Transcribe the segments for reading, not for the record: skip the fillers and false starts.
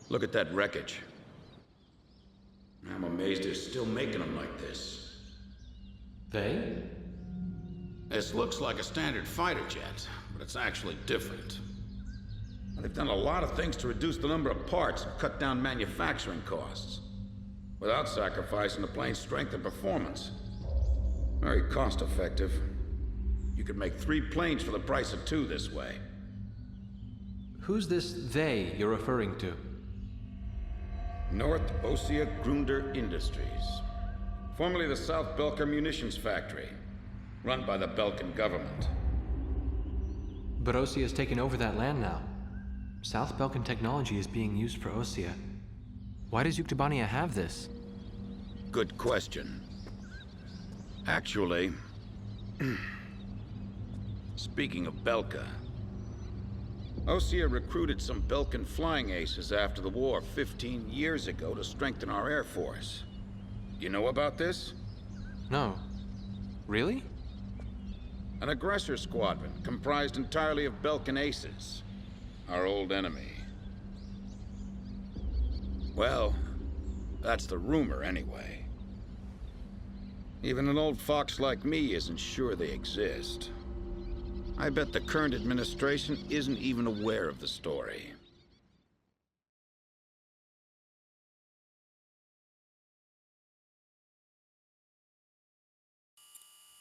Look at that wreckage. I'm amazed they're still making them like this. They? This looks like a standard fighter jet, but it's actually different. They've done a lot of things to reduce the number of parts and cut down manufacturing costs, without sacrificing the plane's strength and performance. Very cost-effective. You could make 3 planes for the price of 2 this way. Who's this they you're referring to? North Ossia Grunder Industries. Formerly the South Belka Munitions Factory, run by the Belkan government. But Ossia has taken over that land now. South Belkan technology is being used for Ossia. Why does Yuktobania have this? Good question. Actually, speaking of Belka, Ossia recruited some Belkan flying aces after the war 15 years ago to strengthen our Air Force. You know about this? No. Really? An aggressor squadron comprised entirely of Belkan aces, our old enemy. Well, that's the rumor anyway. Even an old fox like me isn't sure they exist. I bet the current administration isn't even aware of the story.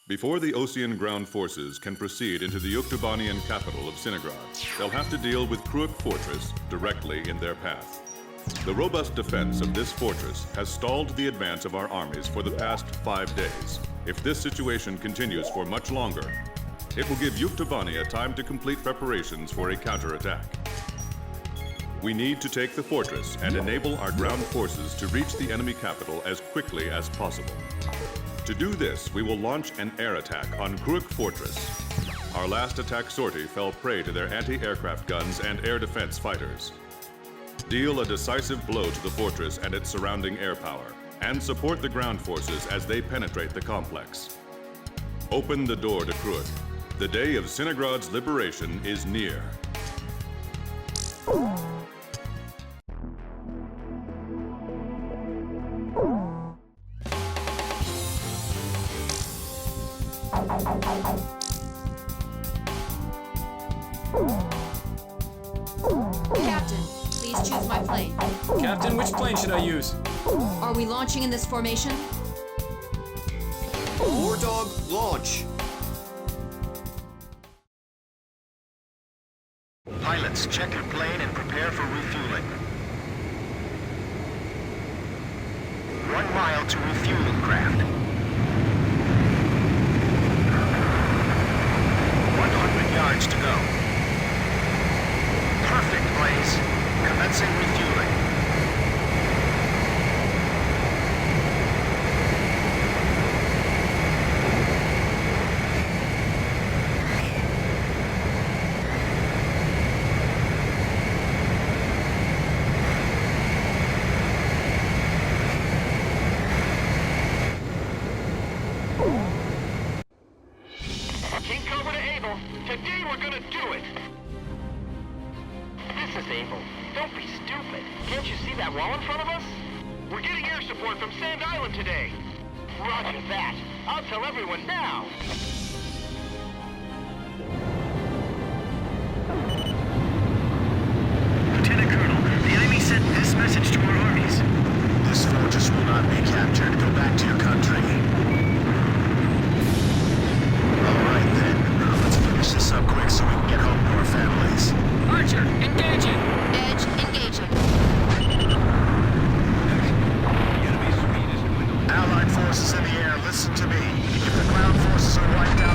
Before the Ossian ground forces can proceed into the Yuktobanian capital of Sinagrad, they'll have to deal with Kruik Fortress directly in their path. The robust defense of this fortress has stalled the advance of our armies for the past 5 days. If this situation continues for much longer, it will give Yuktobania time to complete preparations for a counterattack. We need to take the fortress and enable our ground forces to reach the enemy capital as quickly as possible. To do this, we will launch an air attack on Kruik Fortress. Our last attack sortie fell prey to their anti-aircraft guns and air defense fighters. Deal a decisive blow to the fortress and its surrounding air power, and support the ground forces as they penetrate the complex. Open the door to Kruik. The day of Sinagrad's liberation is near. Captain, please choose my plane. Captain, which plane should I use? Are we launching in this formation? War Dog, launch! Pilots, check your plane and prepare for refueling. 1 mile to refueling craft. 100 yards to go. Perfect, Blaze. Commencing refueling. King Cobra to Able. Today we're gonna do it. This is Able. Don't be stupid. Can't you see that wall in front of us? We're getting air support from Sand Island today. Roger that. I'll tell everyone now. Lieutenant Colonel, the enemy sent this message to our armies. This fortress will not be captured. Go back to your country. All right, then. Let's finish this up quick so we can get home to our families. Archer, engaging! Edge, engaging. Allied forces in the air, listen to me. If the ground forces are wiped out,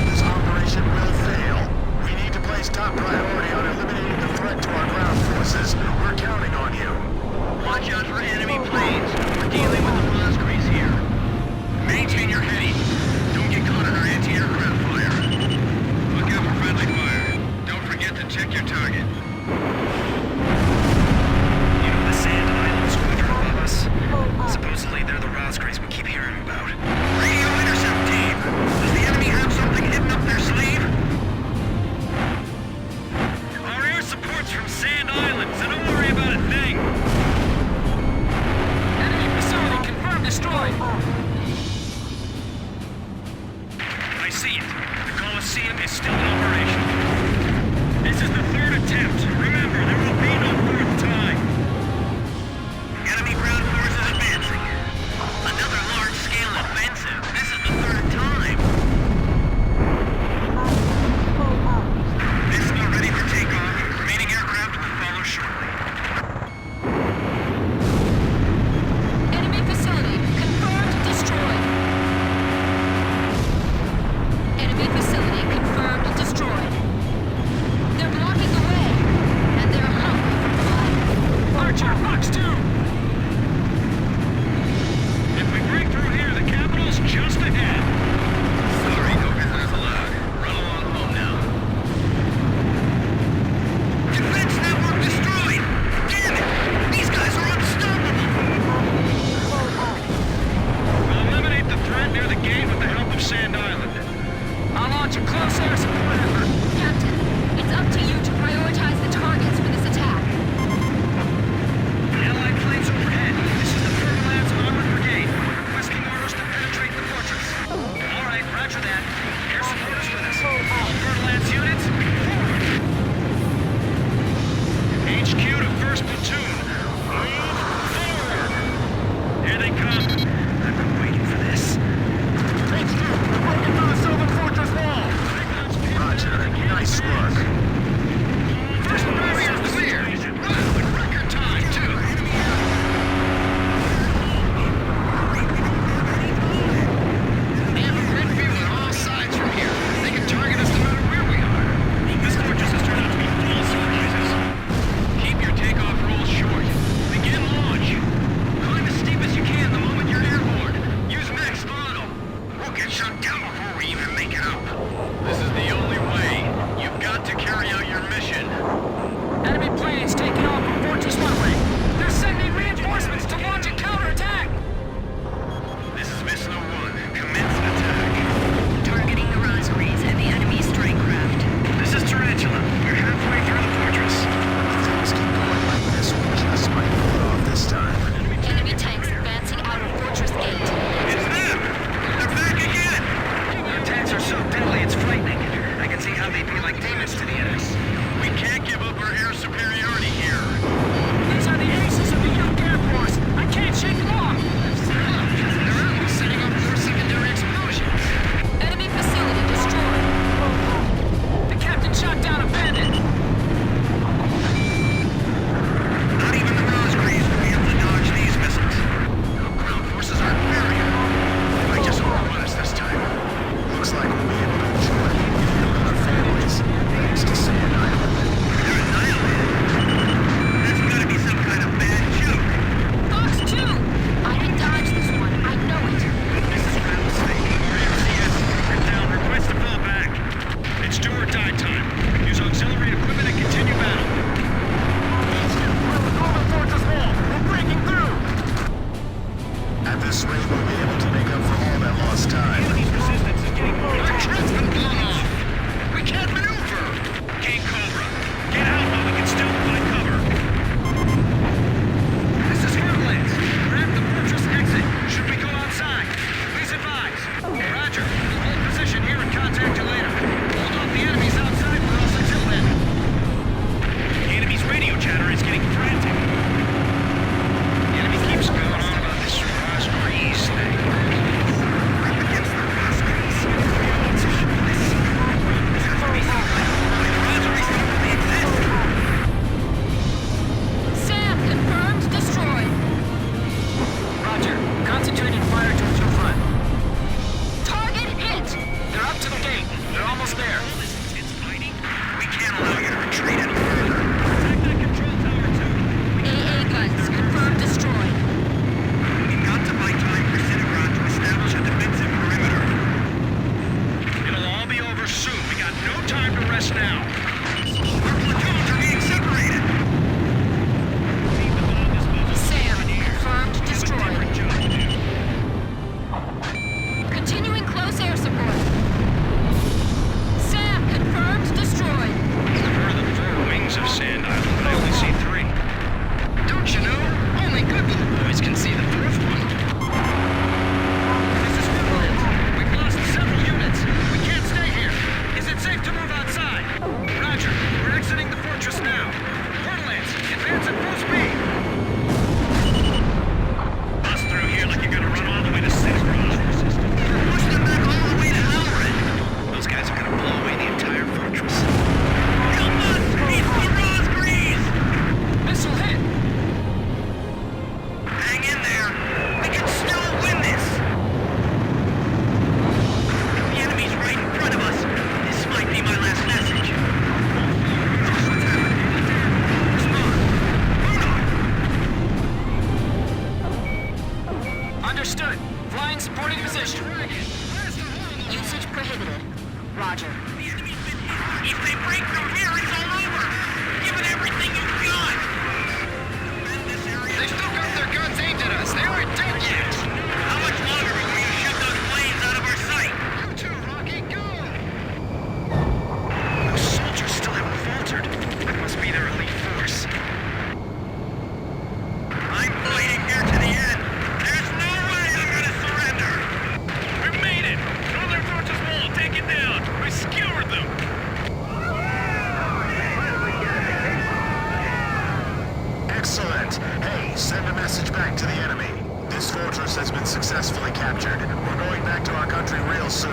has been successfully captured. We're going back to our country real soon.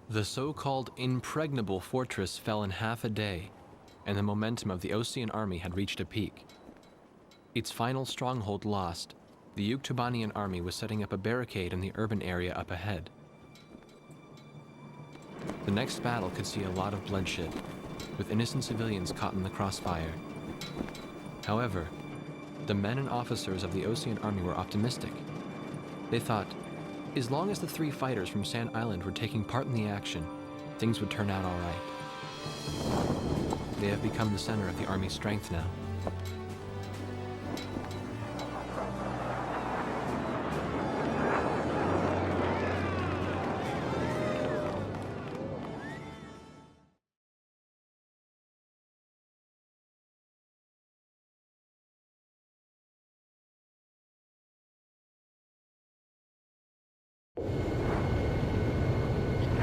The so-called impregnable fortress fell in half a day, and the momentum of the Osean army had reached a peak. Its final stronghold lost, the Yuktubanian army was setting up a barricade in the urban area up ahead. The next battle could see a lot of bloodshed, with innocent civilians caught in the crossfire. However, the men and officers of the Osean army were optimistic. They thought, as long as the 3 fighters from Sand Island were taking part in the action, things would turn out all right. They have become the center of the army's strength now.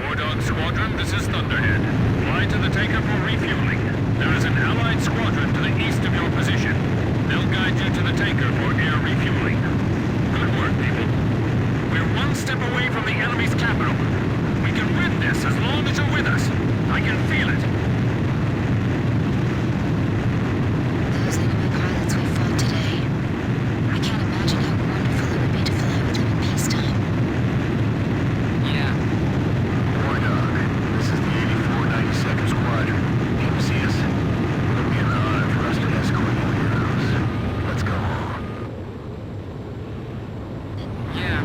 Wardog Squadron, this is Thunderhead. Fly to the Taker for refueling. There is an Allied squadron to the east of your position. They'll guide you to the Taker for air refueling. Good work, people. We're one step away from the enemy's capital. We can win this as long as you're with us. I can feel it. Those enemy pilots we fought today. I can't imagine how wonderful it would be to fly with them in peacetime. Yeah. Wardog, this is the 8492nd Squadron. Can you see us? It'll be an honor for us to escort you heroes. Let's go. Yeah,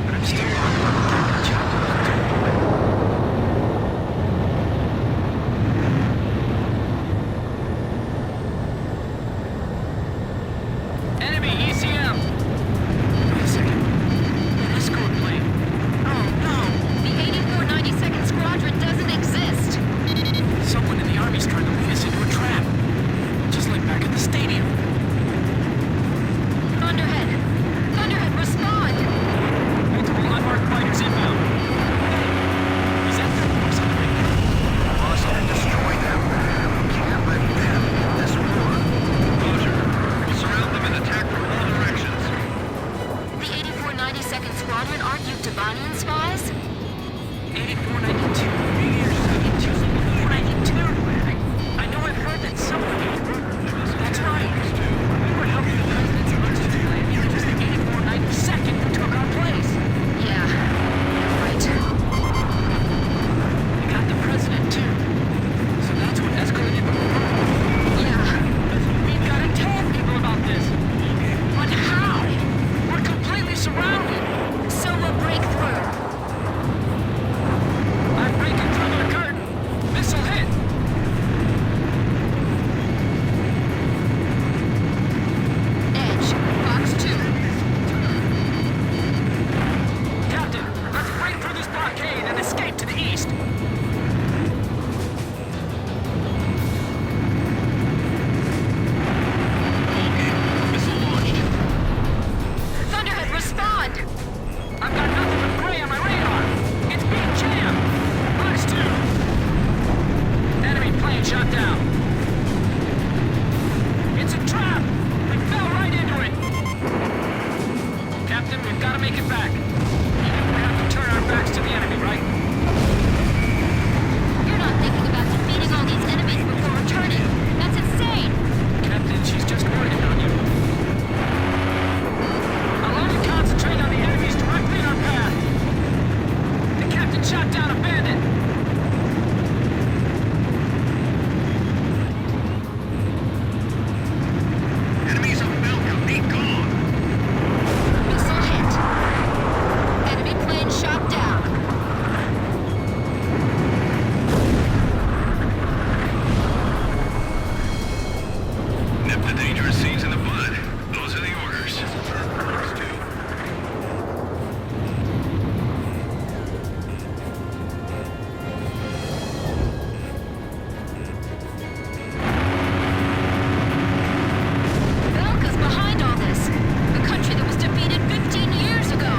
but I'm still on the job. Enemy ECM! Wait a second. An escort plane. Oh no! The 8492nd Squadron doesn't exist. Someone in the army's trying to lead us into a trap. Just like back at the stadium. Thunderhead! Thunderhead, respond! Multiple unmarked fighters inbound. Is that their force on the radio? Must destroy them. We can't let them in this war. Roger. We'll surround them and attack from all directions. The 8492nd Squadron aren't Yuktubanian spies? 8492. 8492. I know I've heard that someone. That's right. We were helping the president's emergency plan, and it was the 8492nd who took our place. Yeah, you're right. We got the president, too. So that's what escalated the war. Yeah. We've got to tell people about this. But how? We're completely surrounded. So we'll break through. I'm breaking through the curtain. Missile hit. Edge, box 2. Captain, let's break through this blockade and escape to the east. Missile launched. Thunderhead, respond! I've got nothing but gray on my radar. It's being jammed. Box 2. Enemy plane shot down. It's a trap. We fell right into it. Captain, we've got to make it back. We have to turn our backs to the enemy, right? You're not thinking about defeating all these enemies before returning. That's insane! Captain, she's just working on you. Allow you to concentrate on the enemies directly in our path. The captain shot down a bandit. Enemies on Belgium, be gone. Missile hit. Enemy plane shot down. Nip the dangerous seeds in the bud. Those are the orders. Belka's behind all this. The country that was defeated 15 years ago.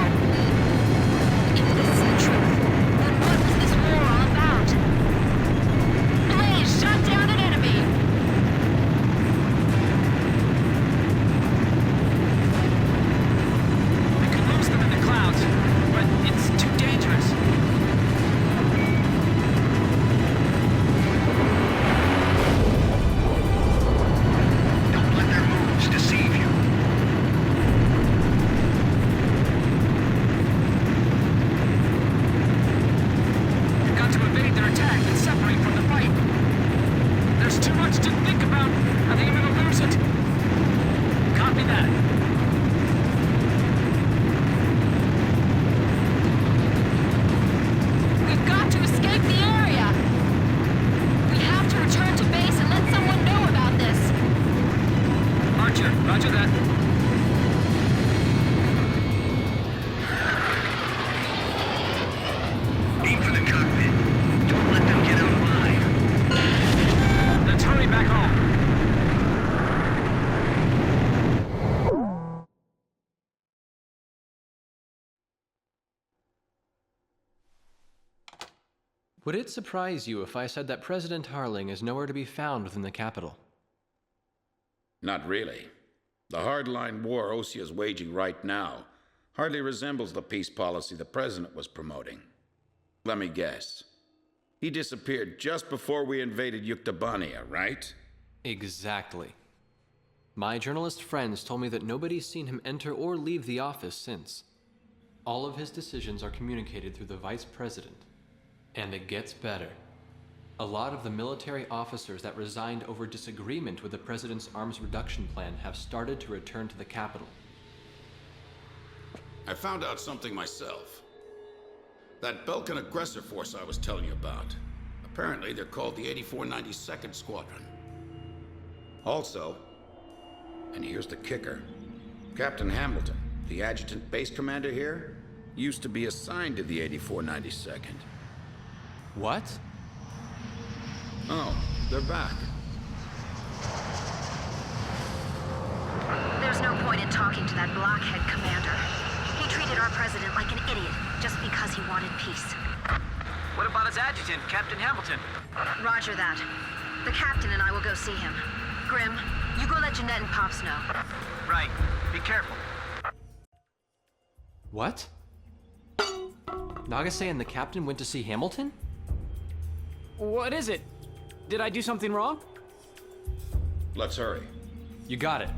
Roger. Roger that. Aim for the cockpit. Don't let them get out alive. Let's hurry back home. Would it surprise you if I said that President Harling is nowhere to be found within the capital? Not really. The hardline war Osea is waging right now hardly resembles the peace policy the president was promoting. Let me guess. He disappeared just before we invaded Yuktobania, right? Exactly. My journalist friends told me that nobody's seen him enter or leave the office since. All of his decisions are communicated through the vice president. And it gets better. A lot of the military officers that resigned over disagreement with the president's arms reduction plan have started to return to the capital. I found out something myself. That Belkan aggressor force I was telling you about. Apparently they're called the 8492nd Squadron. Also, and here's the kicker, Captain Hamilton, the adjutant base commander here, used to be assigned to the 8492nd. What? Oh, they're back. There's no point in talking to that blockhead commander. He treated our president like an idiot just because he wanted peace. What about his adjutant, Captain Hamilton? Roger that. The captain and I will go see him. Grim, you go let Jeanette and Pops know. Right. Be careful. What? Nagase and the captain went to see Hamilton? What is it? Did I do something wrong? Let's hurry. You got it.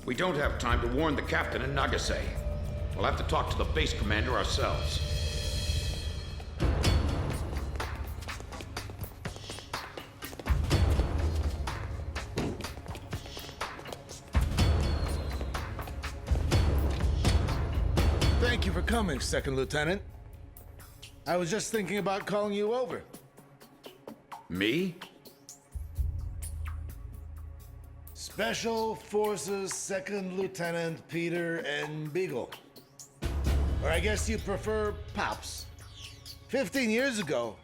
We don't have time to warn the captain in Nagase. We'll have to talk to the base commander ourselves. Thank you for coming, Second Lieutenant. I was just thinking about calling you over. Me? Special Forces Second Lieutenant Peter N. Beagle. Or I guess you prefer Pops. 15 years ago,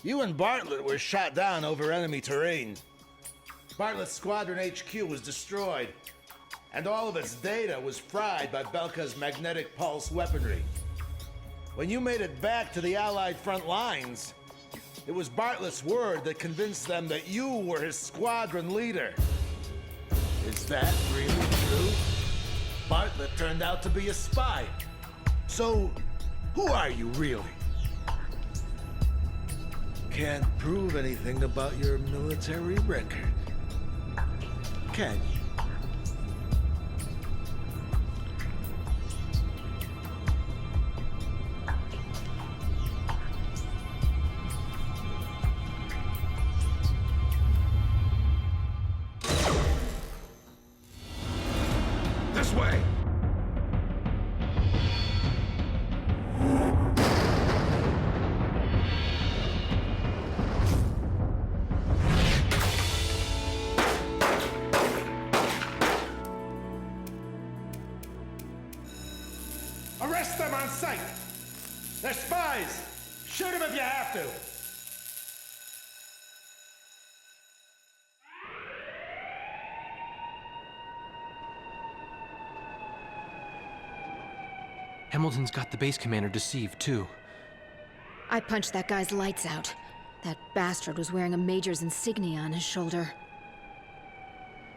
you and Bartlett were shot down over enemy terrain. Bartlett's Squadron HQ was destroyed, and all of its data was fried by Belka's magnetic pulse weaponry. When you made it back to the Allied front lines, it was Bartlett's word that convinced them that you were his squadron leader. Is that really true? Bartlett turned out to be a spy. So, who are you really? Can't prove anything about your military record, can you? This way! Arrest them on sight! They're spies! Shoot them if you have to! Hamilton's got the base commander deceived, too. I punched that guy's lights out. That bastard was wearing a major's insignia on his shoulder.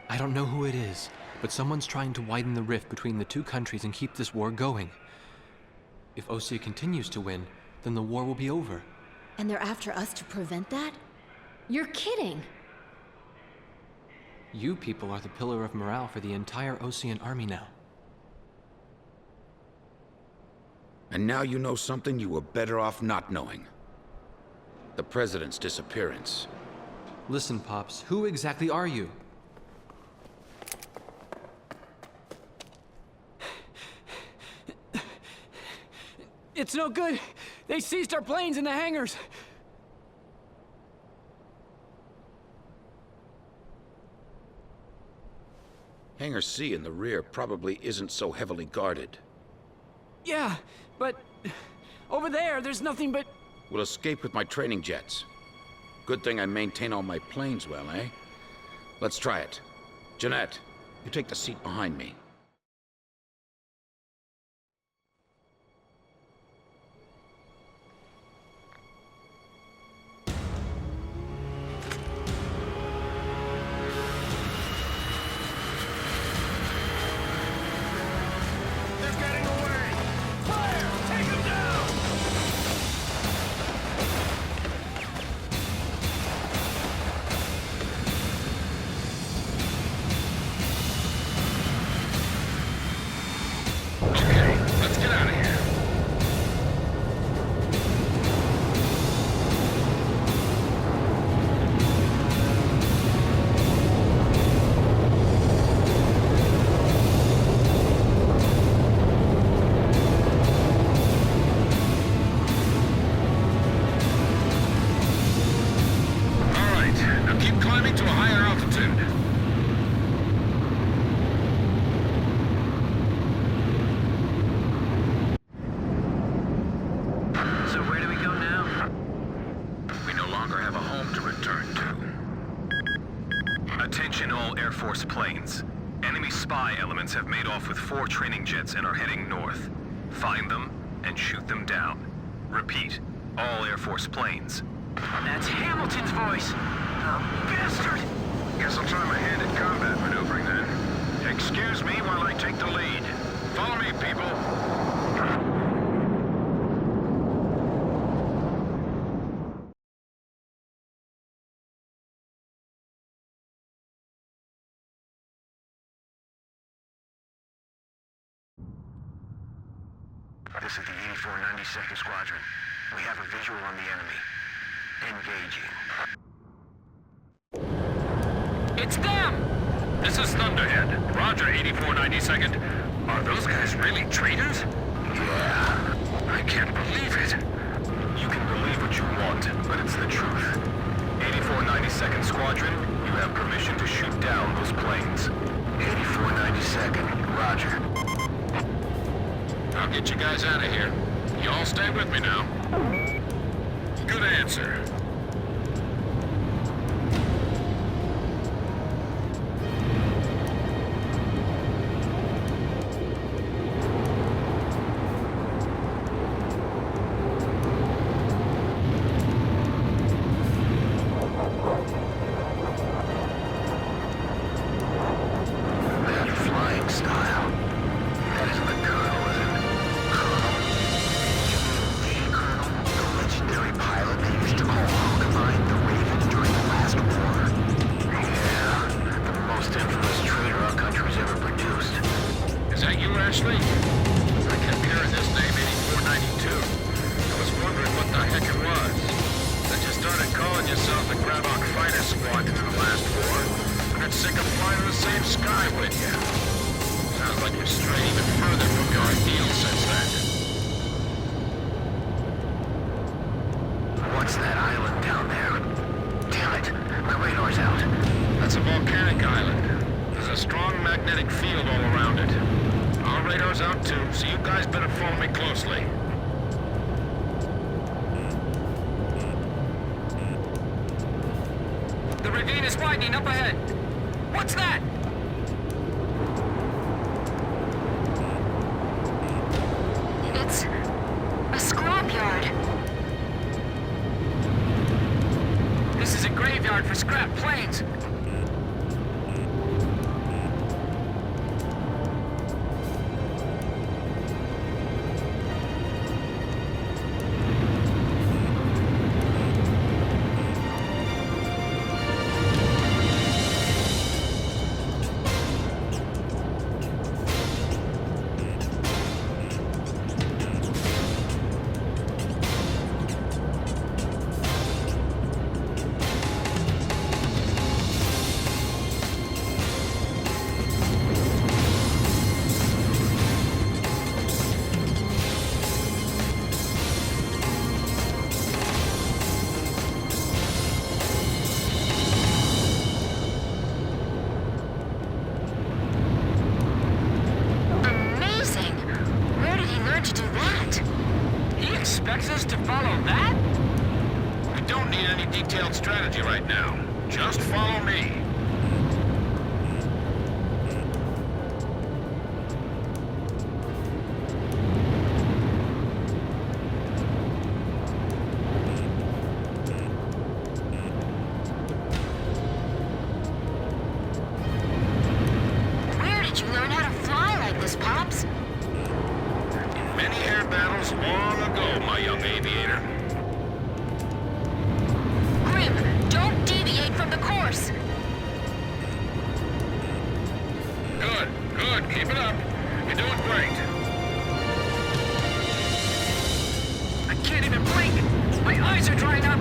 I don't know who it is, but someone's trying to widen the rift between the two countries and keep this war going. If Osea continues to win, then the war will be over. And they're after us to prevent that? You're kidding! You people are the pillar of morale for the entire Osean army now. And now you know something you were better off not knowing. The president's disappearance. Listen, Pops, who exactly are you? It's no good. They seized our planes in the hangars. Hangar C in the rear probably isn't so heavily guarded. Yeah, but over there's nothing but... We'll escape with my training jets. Good thing I maintain all my planes well, eh? Let's try it. Jeanette, you take the seat behind me. Attention all Air Force planes. Enemy spy elements have made off with 4 training jets and are heading north. Find them and shoot them down. Repeat, all Air Force planes. That's Hamilton's voice! The bastard! Guess I'll try my hand at combat maneuvering then. Excuse me while I take the lead. Follow me, people. This is the 8492nd Squadron. We have a visual on the enemy. Engaging. It's them! This is Thunderhead. Roger, 8492nd. Are those guys really traitors? Yeah. I can't believe it. You can believe what you want, but it's the truth. 8492nd Squadron, you have permission to shoot down those planes. 8492nd, Roger. I'll get you guys out of here. You all stay with me now. Good answer. That flying style. That isn't the Colonel, is it? Colonel? The legendary pilot they used to call Hawkeye the Raven during the last war. Yeah, the most infamous traitor our country's ever produced. Is that you, Ashley? I kept hearing this name 8492. I was wondering what the heck it was. Then you started calling yourself the Gravok Fighter Squad in the last war. I got sick of flying the same sky with you. Sounds like you've strayed even further from your ideals since then. What's that island down there? Damn it, my radar's out. That's a volcanic island. There's a strong magnetic field all around it. Our radar's out too, so you guys better follow me closely. The ravine is widening up ahead. What's that? It's a scrapyard. This is a graveyard for scrap planes. detailed strategy right now. Just follow me. Where did you learn how to fly like this, Pops? Many air battles long ago, my young aviator. Grim, don't deviate from the course. Good, good. Keep it up. You're doing great. I can't even blink. My eyes are drying up.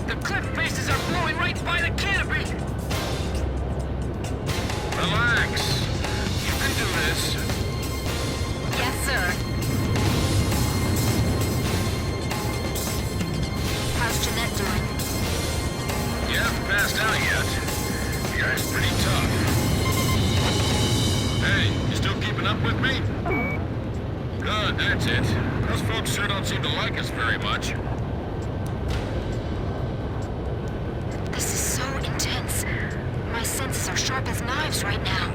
The cliff faces are blowing right by the canopy. Relax. You can do this. Yes, sir. How's Jeanette doing? You haven't passed out yet. The guy's pretty tough. Hey, you still keeping up with me? Good, that's it. Those folks sure don't seem to like us very much. This is so intense. My senses are sharp as knives right now.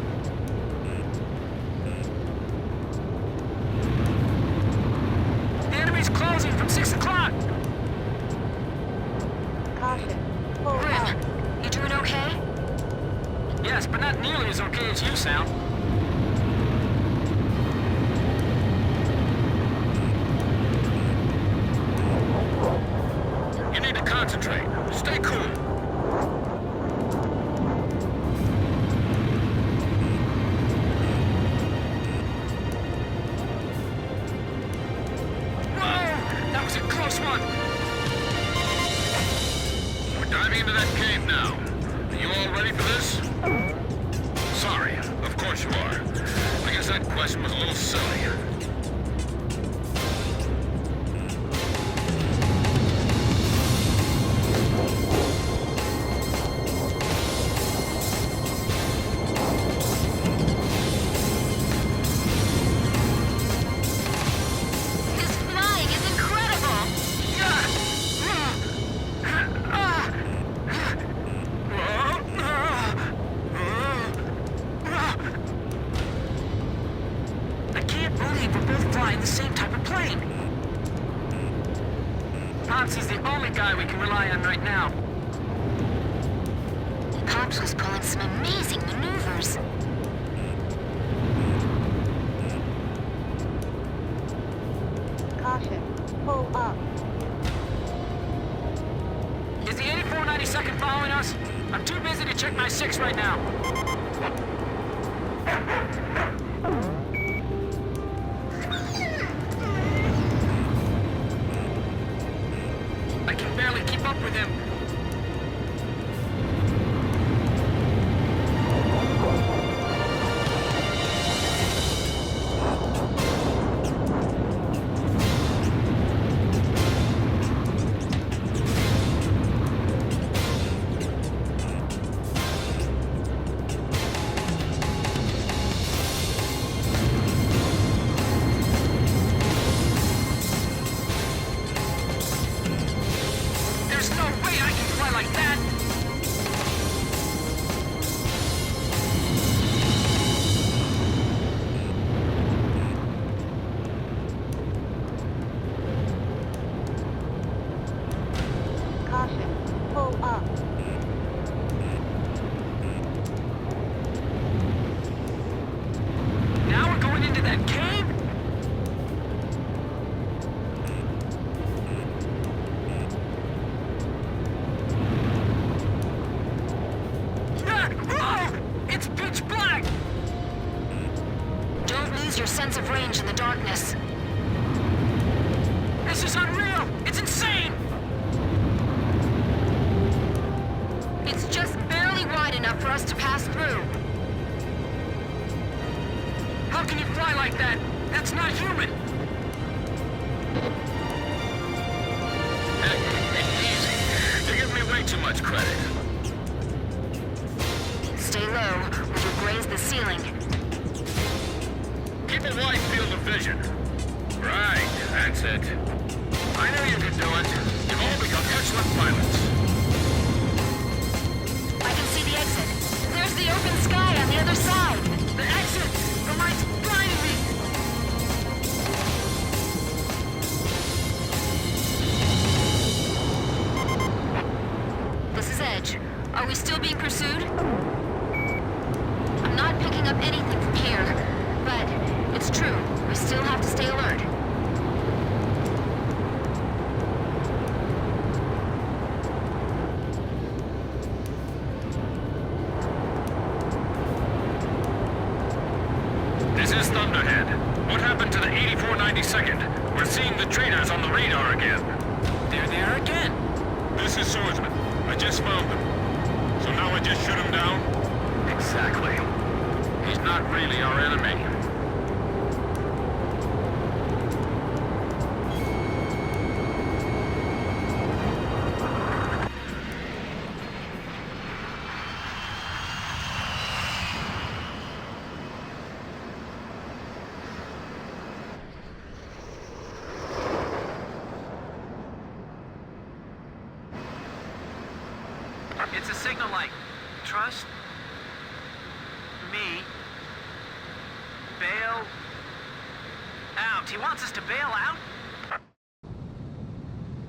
The enemy's closing from 6 o'clock. Grim, you doing okay? Yes, but not nearly as okay as you sound. You need to concentrate. Stay cool. Whoa! That was a close one. We're diving into that cave now. Are you all ready for this? Sorry, of course you are. I guess that question was a little silly. This flying is incredible! I can't believe we're both flying the same type of plane. Popsy's the only guy we can rely on right now. Pops was pulling some amazing maneuvers. Caution. Pull up. Is the 8492nd following us? I'm too busy to check my 6 right now. I can barely keep up with him. There's no way I can fly like that! Caution. Pull up. Now we're going into that cave? Ah! Oh! It's pitch black! Don't lose your sense of range in the darkness. This is unreal! It's insane! It's just barely wide enough for us to pass through. How can you fly like that? That's not human! Hey, easy. You're giving me way too much credit. Stay low, or you'll graze the ceiling. Keep a wide field of vision. Right, that's it. I knew you could do it. You've all become excellent pilots. I can see the exit. There's the open sky on the other side. The exit! The light's blinding me! This is Edge. Are we still being pursued? I'm not picking up anything from here, but it's true. We still have to stay alert. This is Thunderhead. What happened to the 8492nd? We're seeing the traitors on the radar again. They're there again. This is Swordsman. I just found them. So now I just shoot him down? Exactly. He's not really our enemy. It's a signal light. Trust me. Bail out. He wants us to bail out?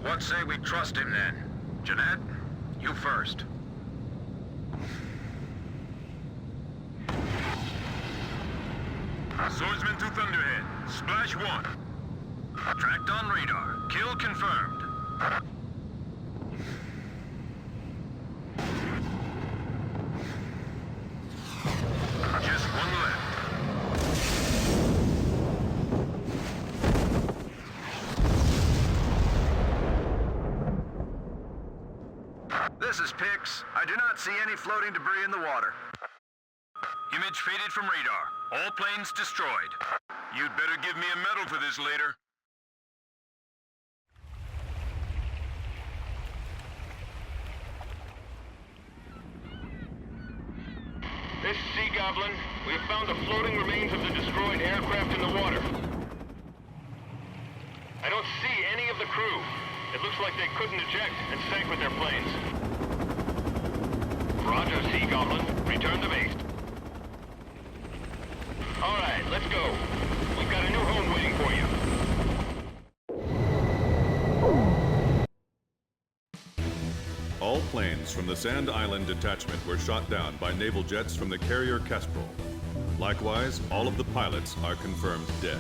What say we trust him then? Jeanette, you first. Swordsman to Thunderhead. Splash 1. Tracked on radar. Kill confirmed. Just one left. This is Pix. I do not see any floating debris in the water. Image faded from radar. All planes destroyed. You'd better give me a medal for this later. This is Sea Goblin. We have found the floating remains of the destroyed aircraft in the water. I don't see any of the crew. It looks like they couldn't eject and sank with their planes. Roger, Sea Goblin. Return to base. All right, let's go. We've got a new home waiting for you. All planes from the Sand Island detachment were shot down by naval jets from the carrier Kestrel. Likewise, all of the pilots are confirmed dead.